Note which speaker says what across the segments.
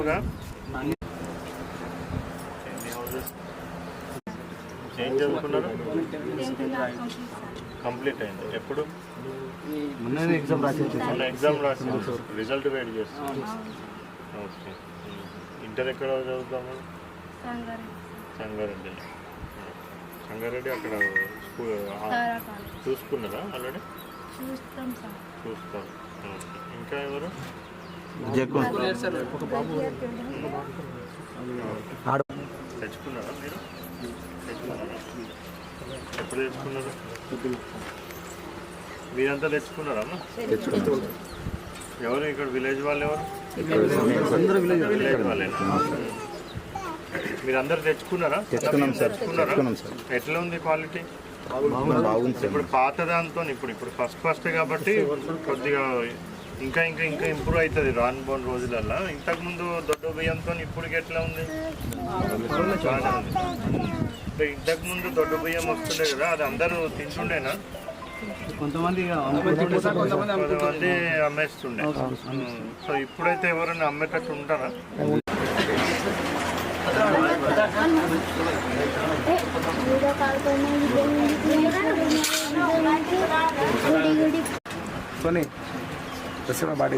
Speaker 1: ఊరా? ఎన్ని హౌసెస్? ఏం చదువుకున్నారు? కంప్లీట్ అయింది. ఎప్పుడు?
Speaker 2: ఎగ్జామ్
Speaker 1: రాసి రిజల్ట్ వెయిట్ చేస్తాను. ఓకే. ఇంటర్ ఎక్కడ చదువుతాము? సంగారెడ్డి. సంగారెడ్డి అక్కడ స్కూల్ చూసుకున్నారా ఆల్రెడీ? చూస్తాం. ఇంకా ఎవరు? తెచ్చుకున్నారా మీరు? తెచ్చుకున్నారా? ఎప్పుడు తెచ్చుకున్నారు? మీరంతా తెచ్చుకున్నారా అమ్మా? ఎవరు ఇక్కడ విలేజ్ వాళ్ళు? ఎవరు? విలేజ్ వాళ్ళేనా? మీరందరూ తెచ్చుకున్నారా? ఎట్లా ఉంది క్వాలిటీ? ఇప్పుడు పాత దాంతో ఇప్పుడు ఫస్ట్ కాబట్టి కొద్దిగా ఇంకా ఇంప్రూవ్ అవుతుంది రాను పోని రోజులల్లో. ఇంతకుముందు దొడ్డ బియ్యంతో ఇప్పటికి ఎట్లా ఉంది? బాగానే ఉంది. ఇంతకుముందు దొడ్డ బియ్యం వస్తుండే కదా, అది అందరూ తింటుండేనా?
Speaker 2: కొంతమంది
Speaker 1: అమ్మేస్తుండే. సో ఇప్పుడైతే ఎవరైనా అమ్మేటట్టు ఉంటారా?
Speaker 2: బాడీ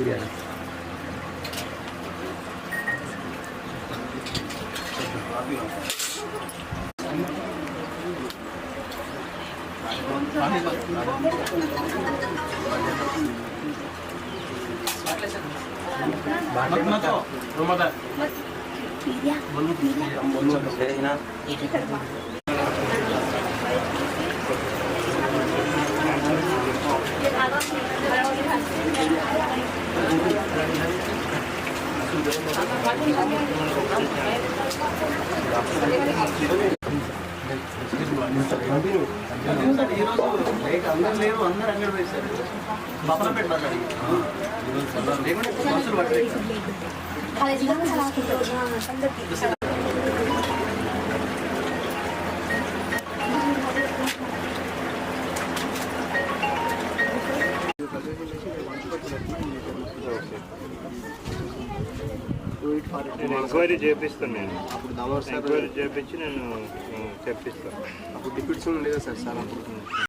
Speaker 2: నేను ఎంక్వైరీ చేపిస్తాను. నేను ఎంక్వైరీ చేపించి నేను చెప్పిస్తాను. అప్పుడు డిప్యూటీ ఉండేదా సార్?